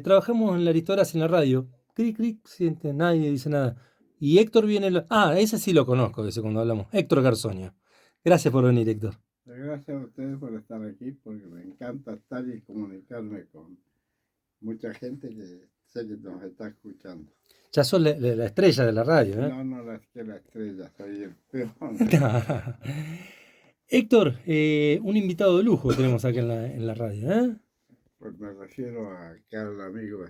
Trabajamos en la Aristóteles en la radio. Cric, cric, siente, nadie dice nada. Y Héctor viene. Ese sí lo conozco, ese cuando hablamos. Héctor Garzoño. Gracias por venir, Héctor. Gracias a ustedes por estar aquí, porque me encanta estar y comunicarme con mucha gente que sé que nos está escuchando. Ya sos la estrella de la radio, ¿eh? No, no es que la estrella, soy el peón. Héctor, un invitado de lujo tenemos acá en la radio, ¿eh? Pues me refiero a que al amigo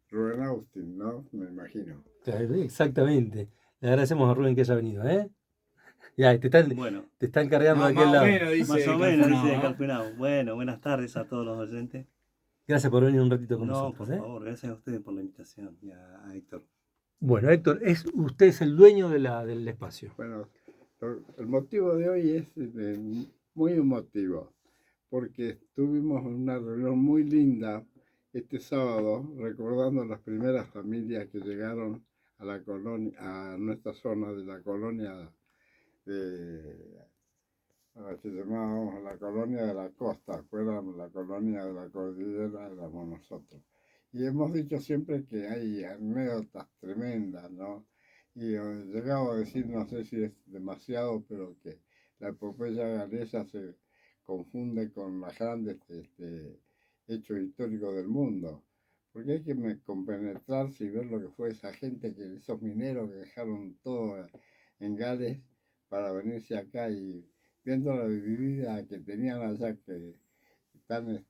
Rubén Austin, ¿no? Me imagino. Exactamente. Le agradecemos a Rubén que haya venido, ¿eh? Ya, Bueno, te están cargando de No, más aquel o lado. menos, más dice o menos, Calfunao, dice ¿no? Calpenau. Bueno, buenas tardes a todos los oyentes. Gracias por venir un ratito con No, nosotros, por ¿eh? favor, gracias a ustedes por la invitación y a Héctor. Bueno, Héctor, usted es el dueño del espacio. Bueno, el motivo de hoy es muy emotivo, porque tuvimos una reunión muy linda este sábado, recordando las primeras familias que llegaron a la colonia, a nuestra zona de la colonia de, a la que llamábamos la colonia de la costa, fuera la colonia de la cordillera, éramos nosotros. Y hemos dicho siempre que hay anécdotas tremendas, ¿no? Y llegado a decir, no sé si es demasiado, pero que la epopeya galesa se confunde con los grandes hechos históricos del mundo. Porque hay que compenetrarse y ver lo que fue esa gente, esos mineros que dejaron todo en Gales para venirse acá y viendo la vida que tenían allá, que tan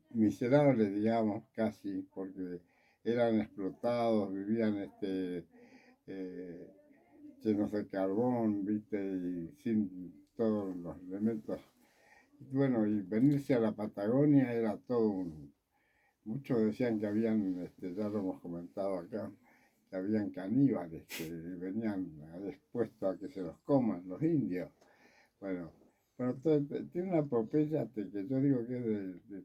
miserables, digamos, casi, porque eran explotados, vivían eh, llenos de carbón, ¿viste? Y sin todos los elementos. Bueno, y venirse a la Patagonia era todo un... Muchos decían que habían, ya lo hemos comentado acá, que habían caníbales que venían dispuestos a que se los coman los indios. Bueno, bueno, tiene una epopeya que yo digo que es de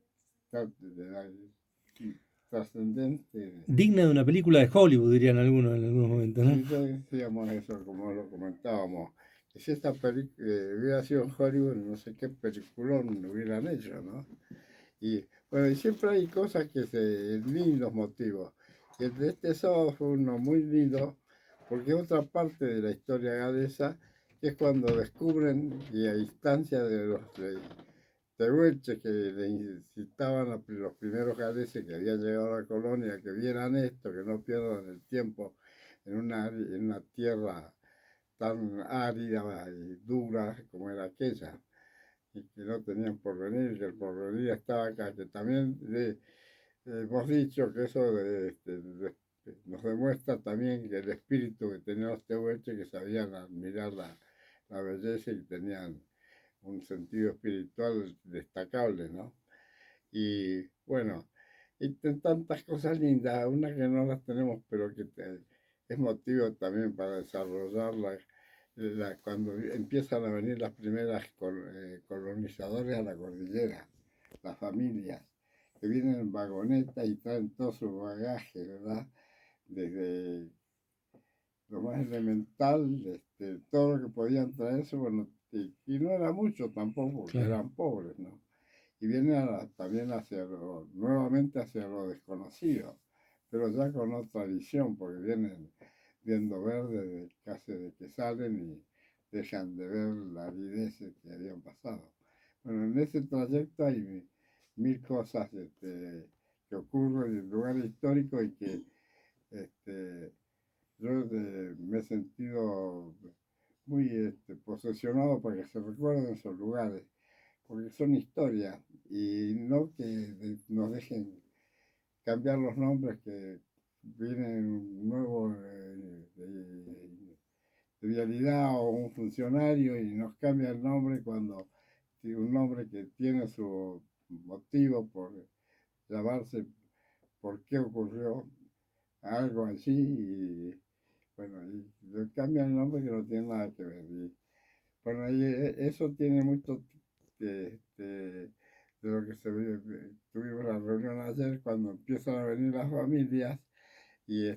trascendente. Digna de una película de Hollywood, dirían algunos en algunos momentos, ¿no? Sí, decíamos eso, como lo comentábamos. Que si esta película hubiera sido en Hollywood, no sé qué peliculón hubieran hecho, ¿no? Y bueno, y siempre hay cosas que lindos motivos. Y el de este sábado fue uno muy lindo, porque otra parte de la historia galesa es cuando descubren, y a instancia de los tehuelches que le incitaban a los primeros galeses que habían llegado a la colonia, que vieran esto, que no pierdan el tiempo en una tierra tan árida y dura como era aquella y que no tenían porvenir, que el porvenir estaba acá, que también hemos dicho que eso nos demuestra también que el espíritu que tenían los tehuelches, que sabían admirar la belleza y tenían un sentido espiritual destacable, ¿no? Y bueno, y tantas cosas lindas, una que no las tenemos, pero que es motivo también para desarrollarla, cuando empiezan a venir las primeras colonizadores a la cordillera, las familias, que vienen en vagoneta y traen todo su bagaje, ¿verdad? Desde lo más elemental, todo lo que podían traerse, bueno, y no era mucho tampoco, porque Claro. eran pobres, ¿no? Y vienen también nuevamente hacia lo desconocido, pero ya con otra visión, porque vienen viendo verde casi de que salen y dejan de ver la aridez que habían pasado. Bueno, en ese trayecto hay mil cosas que ocurren en el lugar histórico y que este, yo me he sentido muy posesionado para que se recuerden esos lugares, porque son historias y no que nos dejen cambiar los nombres, que vienen un nuevo de vialidad o un funcionario y nos cambia el nombre cuando tiene un nombre que tiene su motivo por llamarse, por qué ocurrió algo así y bueno, y le cambian el nombre que no tiene nada que ver. Y, bueno, y eso tiene mucho de lo que tuvimos la reunión ayer, cuando empiezan a venir las familias y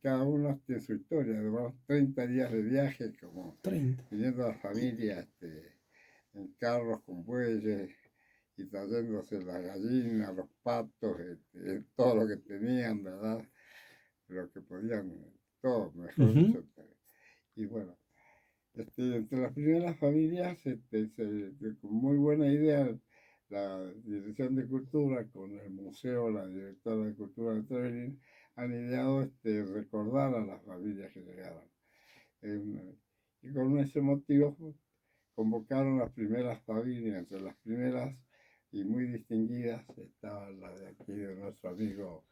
cada uno tiene su historia. Además, 30 días de viaje, como 30. viniendo las familias en carros con bueyes y trayéndose las gallinas, los patos, todo lo que tenían, ¿verdad? Lo que podían, todo, mejor Ujú. dicho. Y bueno, entre las primeras familias, con muy buena idea, la Dirección de Cultura con el museo, la directora de Cultura de Trevelin, han ideado recordar a las familias que llegaron. Y con ese motivo convocaron las primeras familias, entre las primeras y muy distinguidas estaba la de aquí de nuestro amigo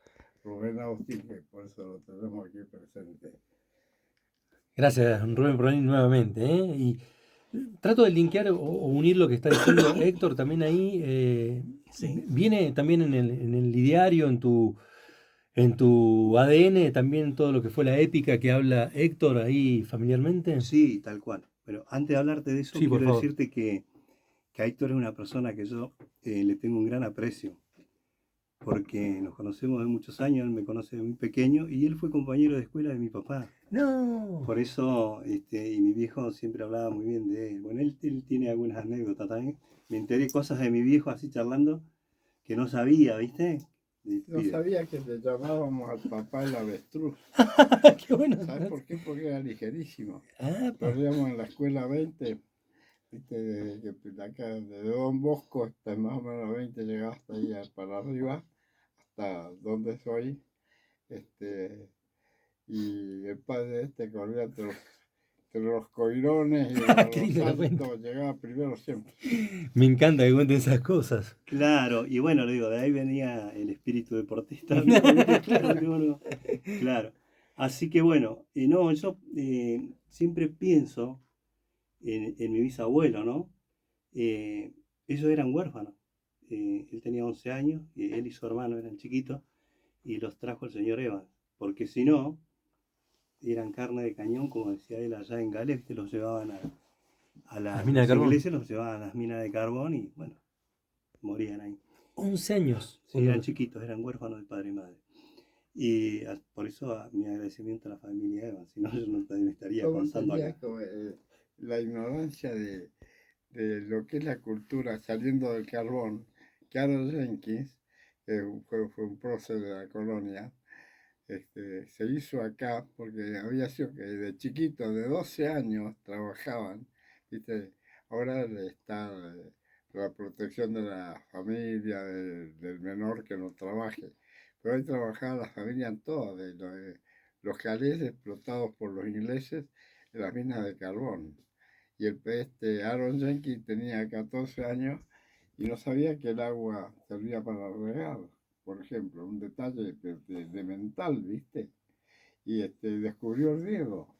Rubén Austin, que por eso lo tenemos aquí presente. Gracias, Rubén Pronini, nuevamente, ¿eh? Y trato de linkear o unir lo que está diciendo Héctor también ahí. Sí, Viene también en el ideario, en tu ADN, también todo lo que fue la épica que habla Héctor ahí familiarmente. sí, tal cual. Pero antes de hablarte de eso, Sí, por quiero favor. decirte que Héctor es una persona que yo le tengo un gran aprecio, porque nos conocemos de muchos años, él me conoce de muy pequeño y él fue compañero de escuela de mi papá. No. Por eso, y mi viejo siempre hablaba muy bien de él. Bueno, él tiene algunas anécdotas también. Me enteré cosas de mi viejo así charlando que no sabía, ¿viste? De No pibe. sabía que le llamábamos al papá el avestruz. Qué bueno. ¿Sabes por qué? Porque era ligerísimo. Ah, Corríamos en la escuela 20, ¿viste? Desde que de acá, de Don Bosco hasta más o menos 20, llegaba hasta ahí para arriba, hasta donde soy. Este, y el padre corría entre los coirones y qué los lindo lo cuento. saltos, llegaba primero siempre. Me encanta que cuenten esas cosas. Claro, y bueno, le digo, de ahí venía el espíritu deportista mío, ¿viste? Claro, que uno- claro. Así que bueno, no, yo siempre pienso en mi bisabuelo, ¿no? Ellos eran huérfanos. Él tenía 11 años, y él y su hermano eran chiquitos, y los trajo el señor Evans, porque si no, eran carne de cañón, como decía él allá en Gales, ¿viste? Los llevaban Las minas de los carbón. ingleses los llevaban a las minas de carbón y bueno, morían ahí. 11 años. Sí, eran chiquitos, eran huérfanos de padre y madre. Y por eso mi agradecimiento a la familia Evans, si no yo no también estaría ¿Cómo contando sería acá. la ignorancia de lo que es la cultura saliendo del carbón? Carol Jenkins, que fue un prócer de la colonia, se hizo acá porque había sido que de chiquito, de 12 años, trabajaban, ¿viste? Ahora está la protección de la familia, del menor que no trabaje, pero ahí trabajaban las familias todas, los galés explotados por los ingleses en las minas de carbón. Y Aaron Jenkins tenía 14 años y no sabía que el agua servía para regar, por ejemplo, un detalle de mental, ¿viste? Y descubrió el riego.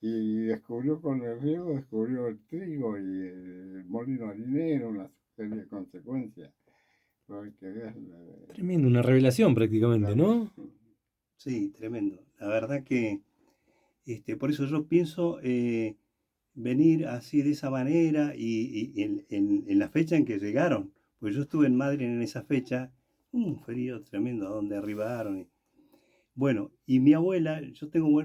Y descubrió con el riego, descubrió el trigo y el molino harinero, una serie de consecuencias. Para que veas Tremendo, una revelación prácticamente, la- ¿no? Sí, tremendo. La verdad que por eso yo pienso venir así de esa manera y en la fecha en que llegaron. Pues yo estuve en Madrid en esa fecha, un frío tremendo, donde arribaron. Bueno, y mi abuela, yo tengo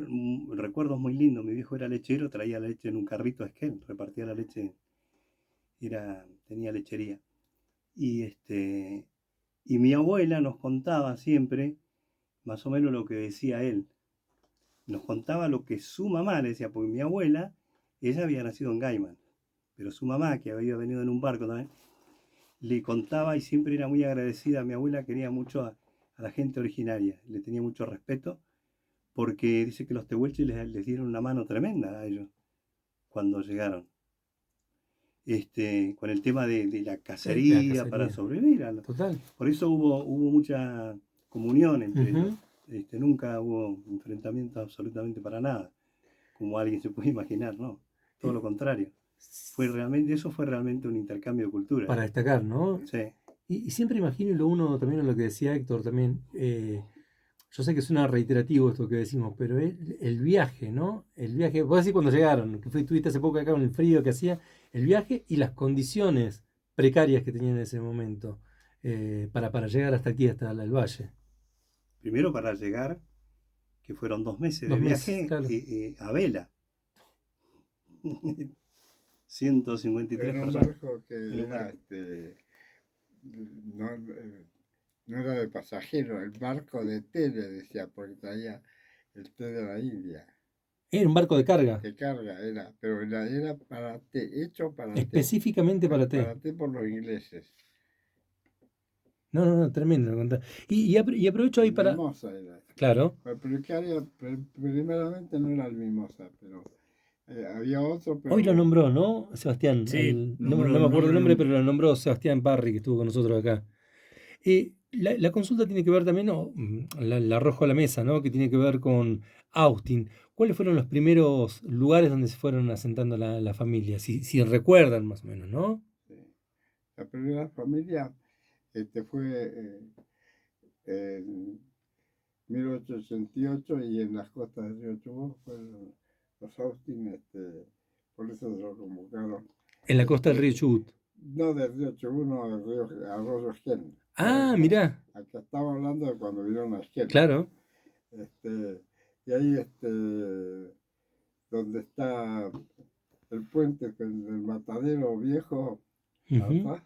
recuerdos muy lindos. Mi viejo era lechero, traía leche en un carrito a esquel, repartía la leche, tenía lechería. Y, y mi abuela nos contaba siempre más o menos lo que decía él. Nos contaba lo que su mamá le decía, porque mi abuela, ella había nacido en Gaiman, pero su mamá, que había venido en un barco también, le contaba y siempre era muy agradecida. Mi abuela quería mucho a la gente originaria, le tenía mucho respeto, porque dice que los tehuelches les dieron una mano tremenda a ellos cuando llegaron. Con el tema de la La cacería para cacería. sobrevivir. Total. Por eso hubo mucha comunión entre ellos. Ujú. Nunca hubo enfrentamiento absolutamente para nada, como alguien se puede imaginar, ¿no? Todo Eh, lo contrario. Eso fue realmente un intercambio de cultura. para destacar, ¿no? Sí, Y siempre imagino, y lo uno también en lo que decía Héctor también, yo sé que suena reiterativo esto que decimos, pero el viaje, ¿no? El viaje, vos decís cuando llegaron, que estuviste hace poco acá con el frío que hacía, el viaje y las condiciones precarias que tenían en ese momento para llegar hasta aquí, hasta el valle. primero para llegar, que fueron 2 meses de 2 meses, viaje claro. a vela. 153 en un personas barco que en un era barco. no, no era de pasajero, el barco de té, le decía, porque traía el té de la India. Era un barco de carga, De carga era, pero era para té, hecho para té, específicamente para té. para té por los ingleses. No, no, no, tremendo. Y aprovecho ahí El para. mimosa era. Claro. Pero el que primeramente no era el mimosa, pero había otro, Hoy lo pero nombró, ¿no, Sebastián? Sí, No nombró, me acuerdo el nombre, nombró. pero lo nombró Sebastián Parry, que estuvo con nosotros acá. La consulta tiene que ver también, ¿no? La arrojo a la mesa, ¿no? Que tiene que ver con Austin. ¿Cuáles fueron los primeros lugares donde se fueron asentando la familia? Si recuerdan más o menos, ¿no? la primera familia fue en 1888 y en las costas del río Chubut fueron los Austin, por eso se lo convocaron. En la costa del río Este, Chubut. no del río Chubut, no del río Arroyo Esquel. Ah, mirá, Acá estamos hablando de cuando vinieron a Esquel. claro. Y ahí, donde está el puente con el matadero viejo, Ujú, atrás,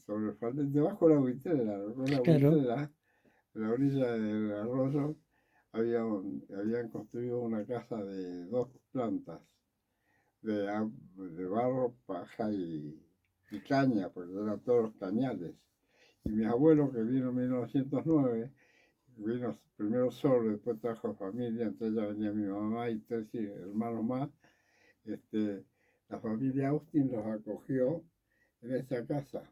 sobre el debajo de la buitrera, la claro. buitrera, en la orilla del arroyo, habían construido una casa de 2 plantas, de barro, paja y caña, porque eran todos cañales. Y mi abuelo, que vino en 1909, vino primero solo, después trajo familia, entonces ya venía mi mamá y 3 hermanos más. Este, la familia Austin los acogió en esa casa,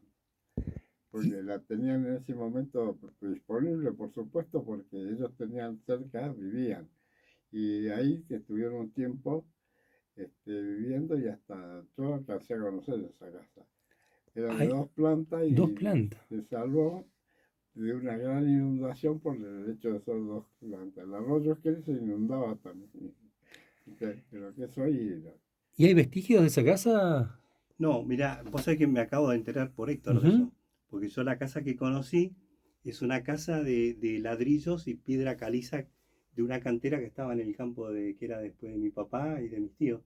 Y, porque la tenían en ese momento disponible, por supuesto, porque ellos tenían cerca, vivían. Y ahí que estuvieron un tiempo viviendo y hasta yo alcancé a conocer esa casa. Era de hay 2 plantas dos y plantas. se salvó de una gran inundación por el hecho de ser 2 plantas. El arroyo es que se inundaba también. Pero que eso ahí era. ¿Y hay vestigios de esa casa? No, mirá, vos sabés que me acabo de enterar por Héctor de Ujú. eso. Porque yo la casa que conocí es una casa de ladrillos y piedra caliza de una cantera que estaba en el campo que era después de mi papá y de mis tíos.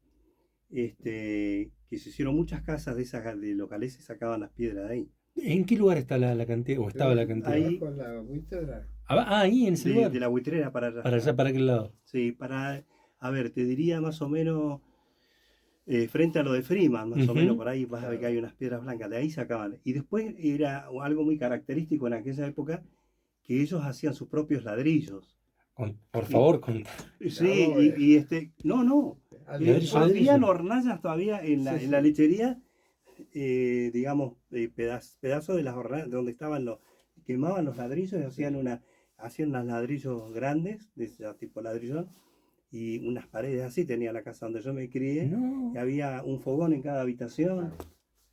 Que se hicieron muchas casas de esas de locales y sacaban las piedras de ahí. ¿En qué lugar está la cantera? ¿O estaba la cantera? Ahí, Debajo de la buitrera. Ahí, en ese de lugar. la buitrera para allá Para allá, está. para aquel lado. Sí, a ver, te diría más o menos frente a lo de Freeman, más o menos Ujú. por ahí vas a ver que Claro. hay unas piedras blancas, de ahí sacaban. Y después era algo muy característico en aquella época que ellos hacían sus propios ladrillos. Por Y favor, con De sí, adobe. no, no, ladrillo, habían ladrillo. hornallas todavía Sí, en la sí. lechería, digamos, pedazos de las hornallas donde estaban quemaban los ladrillos y Sí. hacían unos ladrillos grandes, de ese tipo ladrillo, y unas paredes así tenía la casa donde yo me crié, y No. había un fogón en cada habitación, Claro.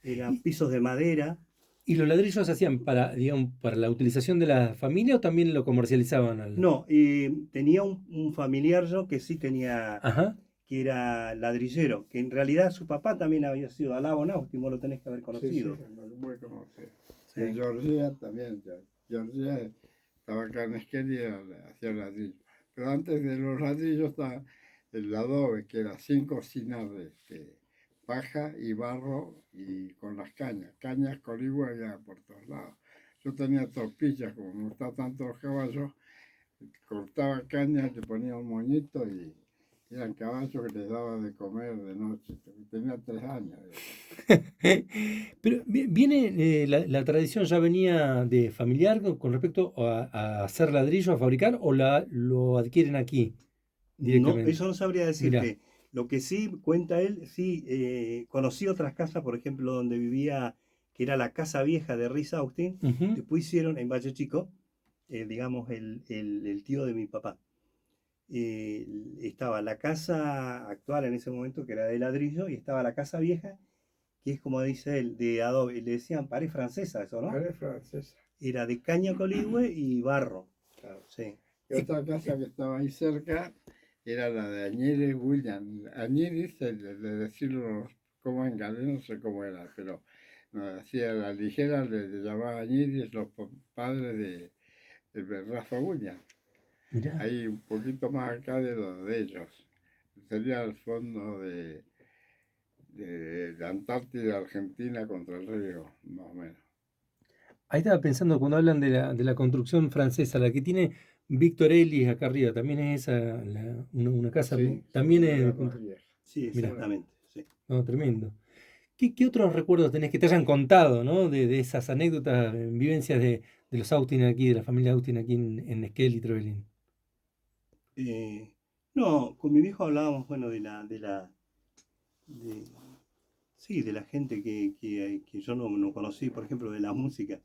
eran ¿Y, pisos de madera. y los ladrillos se hacían para, digamos, para la utilización de la familia o también lo comercializaban al. No, tenía un familiar yo que sí tenía, Ajá. que era ladrillero, que en realidad su papá también había sido Alabo Nauti, vos lo tenés que haber Sí, sí, conocido. lo muy conocido. Y Sí. Georgia también. Georgia estaba acá en Esquel y hacía ladrillo. Pero antes de los ladrillos estaba el adobe, que era sin cocinar, paja y barro y con las cañas. Cañas coligüe había por todos lados. Yo tenía torpillas, como me gustaban tanto los caballos, cortaba cañas, le ponía un moñito y eran caballos que les daba de comer de noche. Tenía 3 años. Pero viene, la tradición ya venía de familiar con respecto a hacer ladrillo, a fabricar, o lo adquieren aquí No, directamente. eso no sabría Mirá. decirte. Lo que sí cuenta él, sí, conocí otras casas, por ejemplo, donde vivía, que era la casa vieja de Rhys Austin. Ujú. Después hicieron en Valle Chico, digamos, el tío de mi papá. Estaba la casa actual en ese momento, que era de ladrillo, y estaba la casa vieja, que es como dice él, de adobe. Le decían pared francesa, eso, ¿no? Pared francesa. Era de caña coligüe y barro. Claro. Sí. Y otra casa que estaba ahí cerca era la de Añeles William. Añeles, de decirlo como en galés, no sé cómo era, pero no, hacía la ligera, le llamaba Añeles los padres de Rafa William. Mirá. Ahí un poquito más acá de lo de ellos. Sería el fondo de la Antártida Argentina contra el río, más o menos. Ahí estaba pensando cuando hablan de la construcción francesa, la que tiene Víctor Ellis acá arriba, también es esa, una casa, Sí, sí, también de es, la más vieja. Sí, mira, exactamente. Sí. no, tremendo. ¿Qué otros recuerdos tenés que te hayan contado, ¿no? De esas anécdotas, vivencias de los Austin aquí, de la familia Austin aquí en Esquel y Trevelin? Eh, no, con mi viejo hablábamos, bueno, de, sí, de la gente que yo no conocí, por ejemplo, de la música.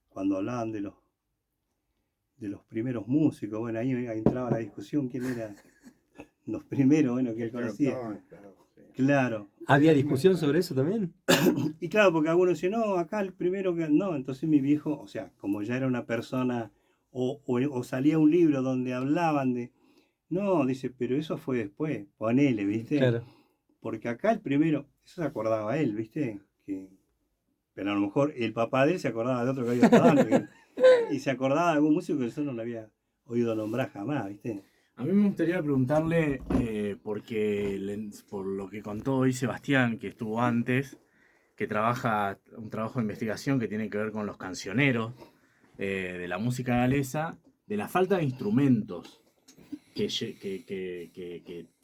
Cuando hablaban de los primeros músicos, bueno, ahí entraba la discusión, quién era los primeros, bueno, que él Que conocía. cantaban, claro, sí. Claro. ¿Había discusión sobre eso también? Y claro, porque algunos decían, no, acá el primero que... No, entonces mi viejo, o sea, como ya era una persona, o salía un libro donde hablaban de... No, dice, pero eso fue después, ponele, ¿viste? Claro. Porque acá el primero, eso se acordaba él, ¿viste? Pero a lo mejor el papá de él se acordaba de otro que había estado antes, y se acordaba de algún músico que yo no lo había oído nombrar jamás, ¿viste? A mí me gustaría preguntarle, porque por lo que contó hoy Sebastián, que estuvo antes, que trabaja un trabajo de investigación que tiene que ver con los cancioneros de la música galesa, de la falta de instrumentos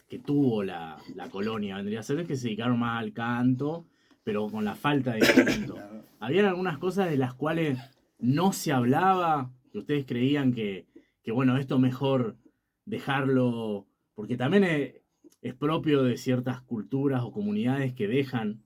que tuvo la colonia. Vendría a ser que se dedicaron más al canto, pero con la falta de instrumentos. Habían algunas cosas de las cuales no se hablaba, que ustedes creían que bueno, esto mejor dejarlo, porque también es propio de ciertas culturas o comunidades que dejan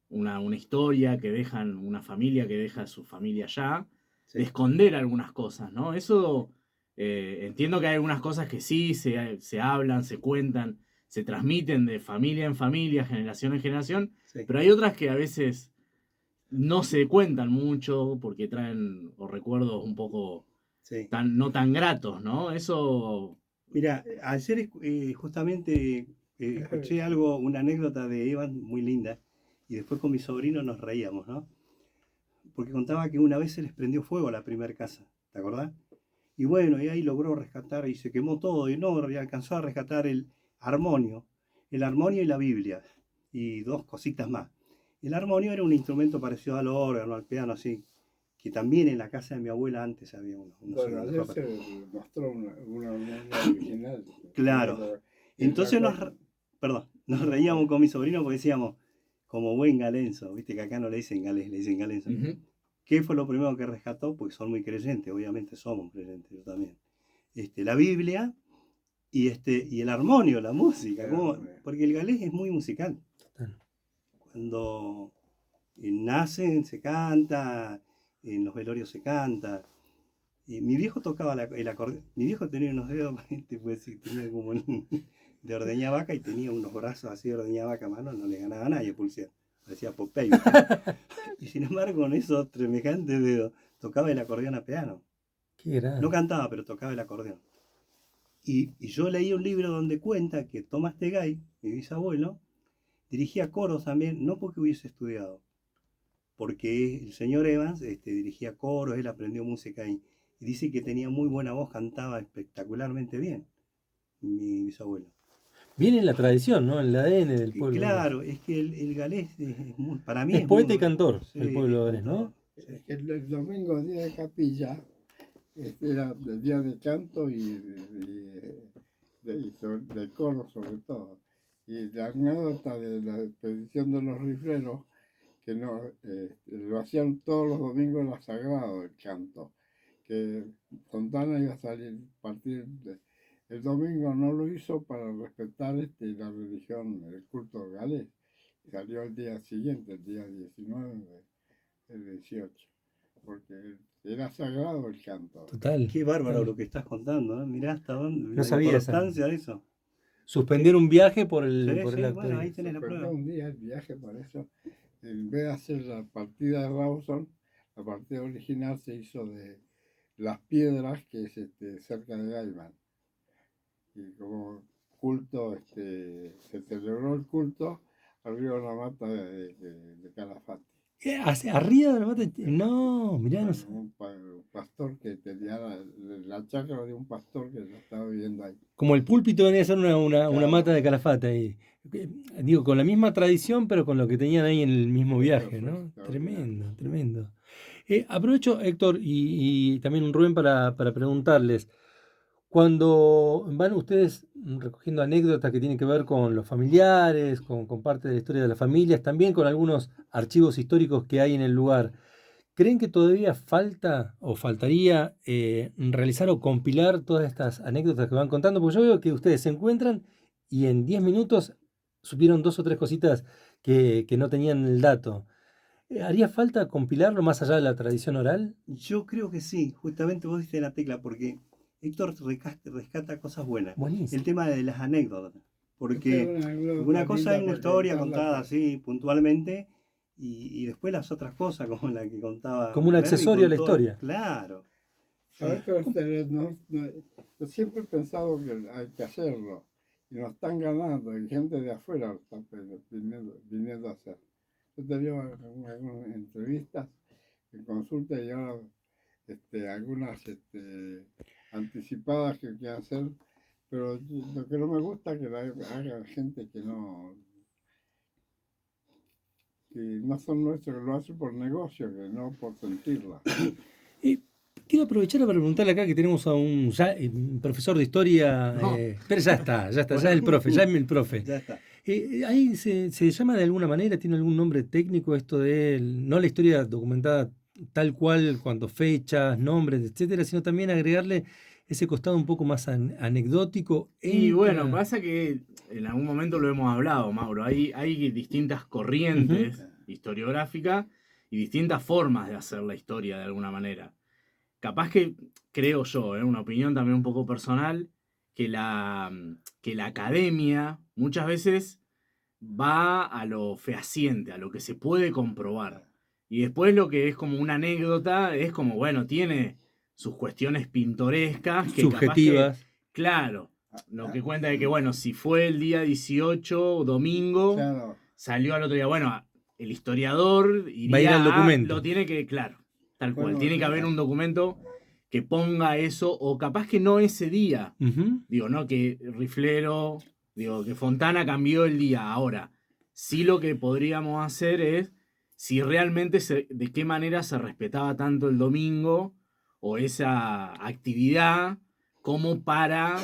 una historia, que dejan una familia, que deja a su familia allá, Sí. de esconder algunas cosas, ¿no? Eso, entiendo que hay algunas cosas que sí se hablan, se cuentan, se transmiten de familia en familia, generación en generación, Sí. pero hay otras que a veces no se cuentan mucho porque traen o recuerdos un poco Sí. no tan gratos, ¿no? Eso. Mira, ayer justamente escuché algo, una anécdota de Evan muy linda, y después con mi sobrino nos reíamos, ¿no? Porque contaba que una vez se les prendió fuego a la primera casa, ¿te acordás? Y bueno, y ahí logró rescatar y se quemó todo, y no, y alcanzó a rescatar el armonio y la Biblia, y dos cositas más. El armonio era un instrumento parecido al órgano, al piano, así, que también en la casa de mi abuela antes había uno. Bueno, ayer se mostró una original. Claro. Y Entonces la- perdón, nos reíamos con mi sobrino porque decíamos, como buen galenzo, viste que acá no le dicen galés, le dicen galenzo. Ujú. ¿Qué fue lo primero que rescató? Porque son muy creyentes, obviamente somos creyentes, yo también. La Biblia y el armonio, la música, porque el galés es muy musical. Cuando nacen se canta, en los velorios se canta. Mi viejo tocaba el acordeón. Mi viejo tenía unos dedos, te puedo decir, tenía como de ordeñar vaca y tenía unos brazos así de ordeñar vaca a mano, no le ganaba a nadie pulsea. Parecía Popeye. Y sin embargo, con esos semejantes dedos, tocaba el acordeón a piano. Qué grande. No cantaba, pero tocaba el acordeón. Y yo leí un libro donde cuenta que Tomás Tegay, mi bisabuelo, dirigía coros también, no porque hubiese estudiado, porque el señor Evans dirigía coros, él aprendió música ahí. Y dice que tenía muy buena voz, cantaba espectacularmente bien, mi bisabuelo. Viene en la tradición, ¿no? En el ADN del Y pueblo. claro, es que el galés para mí Es es poeta muy, y cantor, sí, el pueblo es galés, ¿no? cantor. Es que el domingo, día de capilla, era el día de canto y de coro sobre todo. Y la anécdota de la expedición de los rifleros, que no, lo hacían todos los domingos, era sagrado el canto, que Fontana iba a salir, el domingo no lo hizo para respetar la religión, el culto galés. Salió el día siguiente, el día 19, el 18, porque era sagrado el canto. Total. Qué bárbaro total. lo que estás contando, ¿eh? Mirá hasta dónde, No la sabía esa. importancia de eso. Suspender un viaje por Sí, el acto. bueno, ahí tenés la Suspendió prueba. un día el viaje, por eso, en vez de hacer la partida de Rawson, la partida original se hizo de Las Piedras, que es cerca de Gaiman. Y como culto, se celebró el culto arriba de la mata de Calafate. Arriba de la mata. No, mirá, no Bueno, sé. un pastor que tenía la chacra de un pastor que lo estaba viviendo ahí. Como el púlpito venía a ser una Claro. mata de Calafate ahí. Digo, con la misma tradición, pero con lo que tenían ahí en el mismo viaje, ¿no? Fue Tremendo, tremendo. Aprovecho, Héctor, y también Rubén para preguntarles, cuando van ustedes recogiendo anécdotas que tienen que ver con los familiares, con parte de la historia de las familias, también con algunos archivos históricos que hay en el lugar, ¿creen que todavía falta o faltaría realizar o compilar todas estas anécdotas que van contando? Porque yo veo que ustedes se encuentran y en 10 minutos supieron dos o tres cositas que no tenían el dato. ¿Haría falta compilarlo más allá de la tradición oral? Yo creo que sí, justamente vos diste la tecla, porque Héctor rescata cosas buenas. El Buenísimo. tema de las anécdotas, Esta es porque una una anécdota cosa linda es una para historia contarla. contada así puntualmente, y después las otras cosas, como la que contaba Como un Mervin, accesorio a con la todo. historia. Claro. ¿Sabes Sí. que ustedes yo siempre he pensado que hay que hacerlo y nos están ganando y gente de afuera lo está viniendo a hacer. Yo tenía algunas entrevistas en consulta y ahora algunas anticipadas que quieren hacer, pero lo que no me gusta es que haga gente que no son nuestros, que lo hacen por negocio, que no por sentirla. Y quiero aprovechar para preguntarle acá que tenemos a un profesor de historia, No. pero ya está, ya Bueno, el profe, ya es el profe. Ya está. Ahí se llama de alguna manera, tiene algún nombre técnico esto de, no la historia documentada tal cual, cuando fechas, nombres, etcétera, sino también agregarle ese costado un poco más anecdótico. y bueno, Entra. pasa que en algún momento lo hemos hablado, Mauro. Hay distintas Ujú. corrientes historiográficas y distintas formas de hacer la historia de alguna manera. Capaz que, creo yo, una opinión también un poco personal, que la academia muchas veces va a lo fehaciente, a lo que se puede comprobar. Y después lo que es como una anécdota es como, bueno, tiene sus cuestiones pintorescas que capaz que, Subjetivas. claro, lo que cuenta de que, bueno, si fue el día 18, domingo, Claro, salió al otro día, bueno, el historiador Va a ir al iría a, lo documento. tiene que, claro, tal cual, bueno, tiene que yo, haber un documento que ponga eso, o capaz que no ese día, Ujú. digo, no que Riflero, digo, que Fontana cambió el día. Ahora, sí lo que podríamos hacer es si realmente de qué manera se respetaba tanto el domingo o esa actividad como para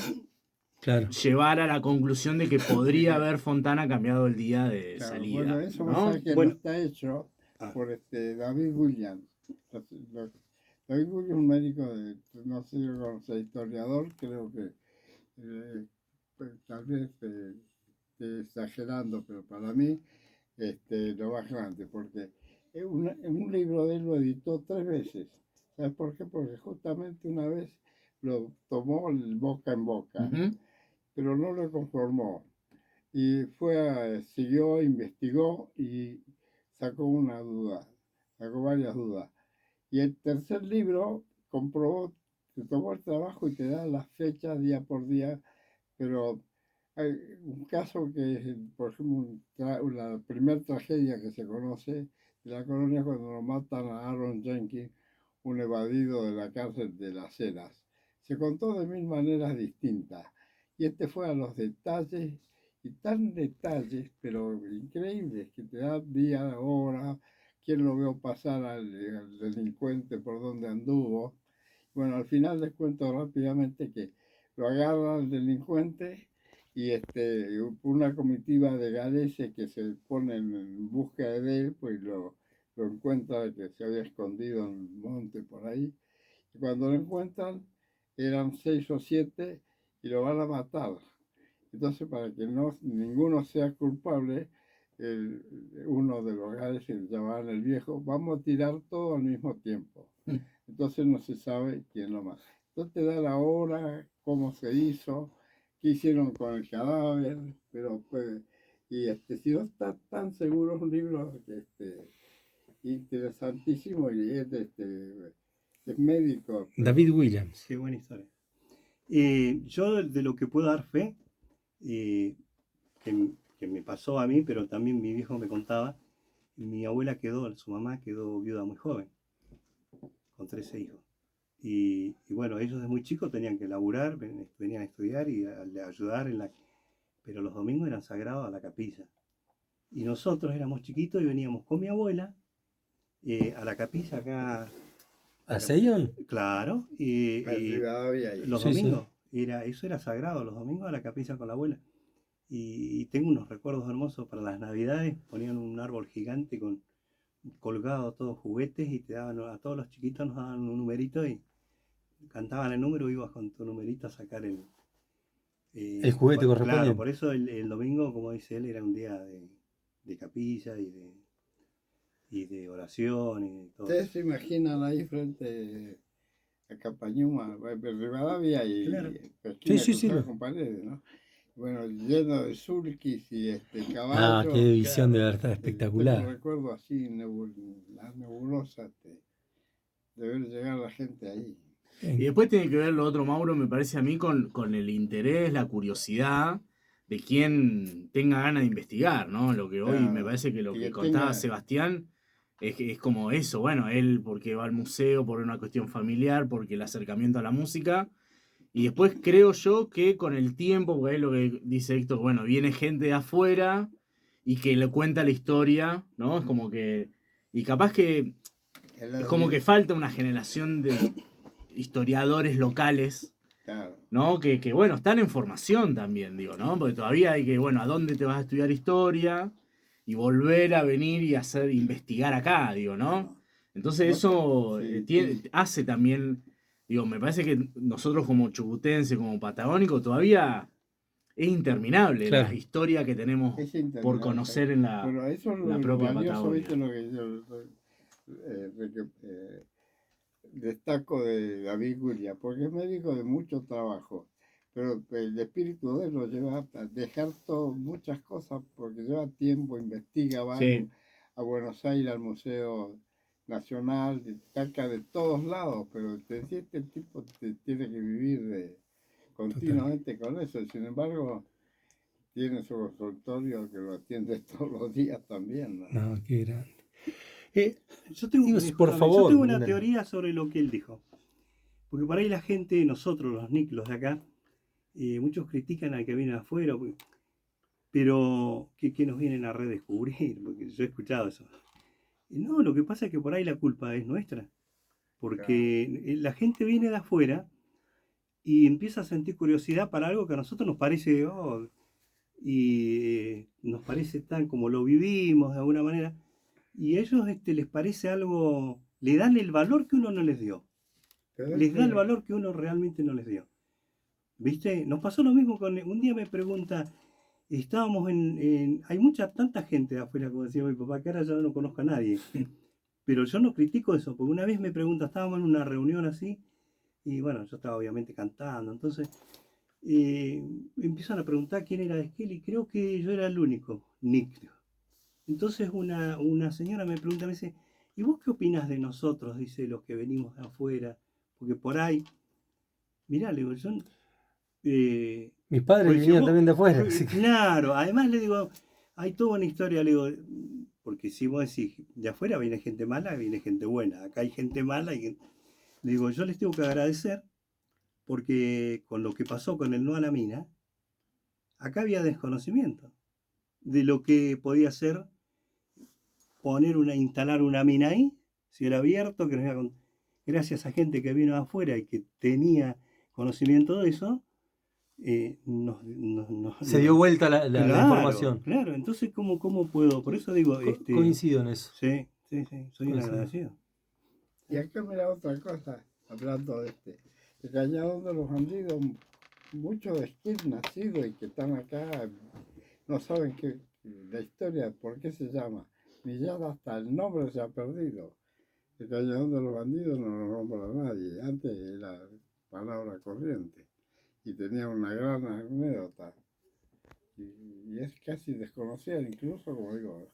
Claro. llevar a la conclusión de que podría haber Fontana cambiado el día de claro, bueno, salida, eso vos ¿no? sabés que no Bueno, está hecho ah, por David Williams. Lo- David Williams es un médico no sé si lo conoce, historiador, creo que pues, tal vez esté exagerando, pero para mí lo más grande, porque un libro de él lo editó 3 veces. ¿Sabes por qué? Porque justamente una vez lo tomó el boca en boca, Ujú. pero no lo conformó. Y siguió, investigó y sacó una duda, sacó varias dudas. Y el tercer libro comprobó, te tomó el trabajo y te da las fechas día por día, pero hay un caso que es, por ejemplo, la primera tragedia que se conoce de la colonia cuando lo matan a Aaron Jenkins, un evadido de la cárcel de Las Heras. Se contó de 1000 maneras distintas y este fue a los detalles y tan detalles, pero increíbles, que te da día, hora, quién lo vio pasar al delincuente, por dónde anduvo. Bueno, al final les cuento rápidamente que lo agarra al delincuente y una comitiva de galeses que se ponen en busca de él, pues lo encuentra que se había escondido en un monte por ahí. Y cuando lo encuentran, eran 6 o 7 y lo van a matar. Entonces, para que ninguno sea culpable, el- uno de los galeses, que llamaban el viejo, vamos a tirar todo al mismo tiempo. Entonces no se sabe quién lo mató. Entonces te da la hora, cómo se hizo, qué hicieron con el cadáver, pero pues, y si no está tan seguro, es un libro interesantísimo y es médico, David pero Williams. qué buena historia. Yo de lo que puedo dar fe, eh, que me pasó a mí, pero también mi viejo me contaba, mi abuela su mamá quedó viuda muy joven, con 13 hijos. Y bueno, ellos de muy chicos tenían que laburar, venían a estudiar y a ayudar pero los domingos eran sagrados a la capilla. Y nosotros éramos chiquitos y veníamos con mi abuela a la capilla acá, ¿A Seion? claro, y Rivadavia y los Sí, sí. domingos, eso era sagrado, los domingos a la capilla con la abuela. Y tengo unos recuerdos hermosos para las navidades, ponían un árbol gigante con colgado todos juguetes y te daban, a todos los chiquitos nos daban un numerito y cantaban el número, ibas con tu numerito a sacar El juguete claro, correspondiente. por eso el domingo, como dice él, era un día de capilla y de oración y todo ustedes eso. se imaginan ahí frente a Capañuma, Rivadavia y Claro. esquina Sí, sí, cruzada lo- con paredes, ¿no? Bueno, lleno de sulquis y Ah, caballos. qué visión de Claro. verdad Tengo un espectacular. recuerdo así, la nebulosa de ver llegar la gente ahí. Y después tiene que ver lo otro, Mauro, me parece a mí, con el interés, la curiosidad de quien tenga ganas de investigar, ¿no? Lo que hoy me Claro, parece que lo y que que contaba tenga, Sebastián es como eso, bueno, él porque va al museo por una cuestión familiar, porque el acercamiento a la música, y después creo yo que con el tiempo, porque es lo que dice Héctor, bueno, viene gente de afuera y que le cuenta la historia, ¿no? Es como que, y capaz que el es como que falta una generación de historiadores locales, claro, ¿no? Que, bueno, están en formación también, digo, ¿no? Porque todavía hay que, bueno, ¿a dónde te vas a estudiar historia? Y volver a venir y hacer, investigar acá, digo, ¿no? Entonces eso sí, hace también, digo, me parece que nosotros como chubutense, como patagónico, todavía es interminable la Claro. historia que tenemos es por interminable. conocer en la, Pero eso es la lo propia valioso, Patagonia. ¿viste? Lo que yo destaco de David Guria, porque es médico de mucho trabajo, pero el espíritu de él lo lleva a dejar todo, muchas cosas, porque lleva tiempo, investiga, va Sí, a Buenos Aires, al Museo Nacional, cerca de todos lados, pero te decía, este tipo tiene que vivir Total. continuamente con eso. Sin embargo, tiene su consultorio que lo atiende todos los días también, ¿no? No, qué grande. Eh, Yo tengo, por discúlpame, yo favor, tengo una dale. teoría sobre lo que él dijo. Porque por ahí la gente, nosotros, los niclos de acá, muchos critican al que viene de afuera, pero que nos vienen a redescubrir, porque yo he escuchado eso. Y no, lo que pasa es que por ahí la culpa es nuestra, porque la gente viene de afuera y empieza a sentir curiosidad para algo que a nosotros nos parece, oh, y nos parece tan como lo vivimos de alguna manera, y a ellos les parece algo, le dan el valor que uno no les dio, Pero es les da el que, valor que uno realmente no les dio. ¿Viste? Nos pasó lo mismo con, un día me pregunta, estábamos hay tanta gente de afuera, como decía mi papá, que ahora ya no conozco a nadie, pero yo no critico eso, porque una vez me pregunta, estábamos en una reunión así, y bueno, yo estaba obviamente cantando, entonces empiezan a preguntar quién era Esquel y creo que yo era el único, Nick. Entonces una señora me pregunta, me dice, ¿y vos qué opinás de nosotros? Dice, los que venimos de afuera, porque por ahí, mirá, le digo, yo, Mis padres pues si vinieron vos, también de afuera, así que. claro, además le digo, hay toda una historia, le digo, porque si vos decís, de afuera viene gente mala, viene gente buena, acá hay gente mala, le digo, yo les tengo que agradecer, porque con lo que pasó con el no a la mina, acá había desconocimiento de lo que podía ser instalar una mina ahí, si era abierto, que gracias a gente que vino de afuera y que tenía conocimiento de eso, Se dio vuelta la claro, información. claro, entonces ¿cómo puedo? Por eso digo, Coincido en eso. sí, sí, sí, soy un Coincido. agradecido. y acá mira otra cosa, hablando de el Cañadón de los Bandidos, muchos de Esquil nacidos y que están acá no saben la historia, por qué se llama, ni ya hasta el nombre se ha perdido. El Cañadón de los Bandidos no lo nombra nadie, antes era palabra corriente y tenía una gran anécdota y es casi desconocida, incluso como digo,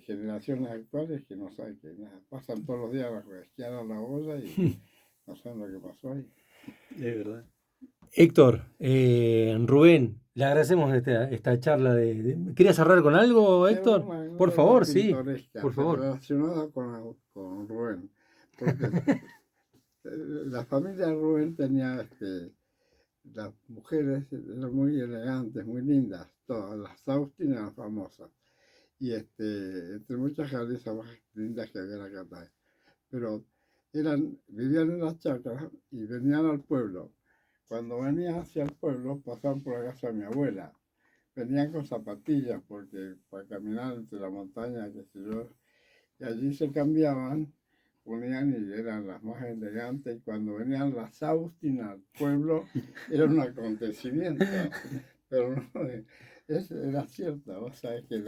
generaciones actuales que no saben que nada, pasan todos los días a esquiar a la olla y no saben lo que pasó ahí. De verdad. Héctor, Rubén, le agradecemos esta charla ¿Quería cerrar con algo, Tengo Héctor? una Por anécdota favor, sí, pintoresca por favor. relacionada con Rubén, porque la familia de Rubén tenía las mujeres eran muy elegantes, muy lindas, todas las Austin eran famosas. y entre muchas calizas más lindas que había acá también. Pero vivían en las chacras y venían al pueblo. Cuando venían hacia el pueblo, pasaban por la casa de mi abuela. Venían con zapatillas porque para caminar entre la montaña, qué sé yo, y allí se cambiaban, ponían y eran las más elegantes. Y cuando venían las Austin al pueblo, era un acontecimiento. Pero no, era cierto, vos sabés que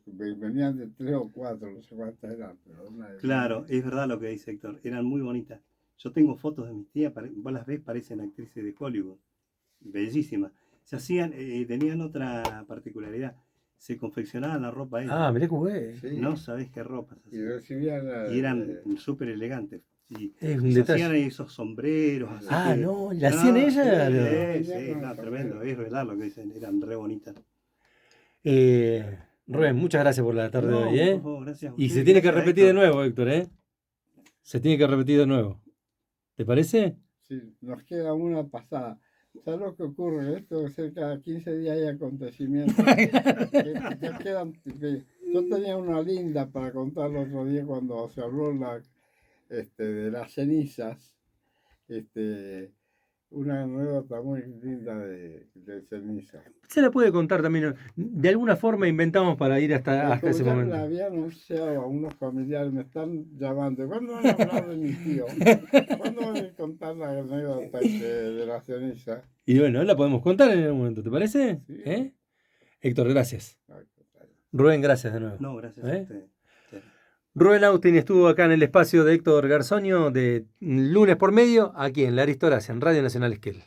venían de 3 o 4, no sé cuántas eran. Pero Claro, es verdad lo que dice Héctor, eran muy bonitas. Yo tengo fotos de mis tías, vos las ves, parecen actrices de Hollywood, bellísimas. Se hacían, tenían otra particularidad, se confeccionaban la ropa ellas. Ah, mirá cómo es. Sí. No sabés qué ropas Y hacían. recibían Y eran súper elegantes. Y Es un se detalle. hacían esos sombreros. Así Ah, que- no, ¿la hacían ella? Sí, No. sí, no, tremendo, es verdad lo que dicen, eran re bonitas. Rubén, muchas gracias por la tarde de No, hoy, ¿eh? por favor, gracias a Y se ustedes, tiene que gracias a repetir de Héctor. nuevo, Héctor, ¿eh? Se tiene que repetir de nuevo. ¿Te parece? Sí, nos queda una pasada. ¿Sabes lo que ocurre? Esto de ser cada 15 días hay acontecimientos. Yo tenía una linda para contar el otro día cuando se habló de las cenizas. Una anécdota muy linda de cenizas. Se la puede contar también. De alguna forma inventamos para ir hasta Como ese ya me momento. la había anunciado a unos familiares, me están llamando. ¿Cuándo van a hablar de mi tío? ¿Cuándo van a contar la anécdota de la ceniza? Y bueno, la podemos contar en algún momento, ¿te parece? Sí. ¿Eh? Héctor, gracias. Ay, Rubén, gracias de nuevo. No, gracias ¿Eh? a ustedes. Sí. Rubén Austin estuvo acá en el espacio de Héctor Garzonio de lunes por medio, aquí en La Aristogracia, en Radio Nacional Esquel.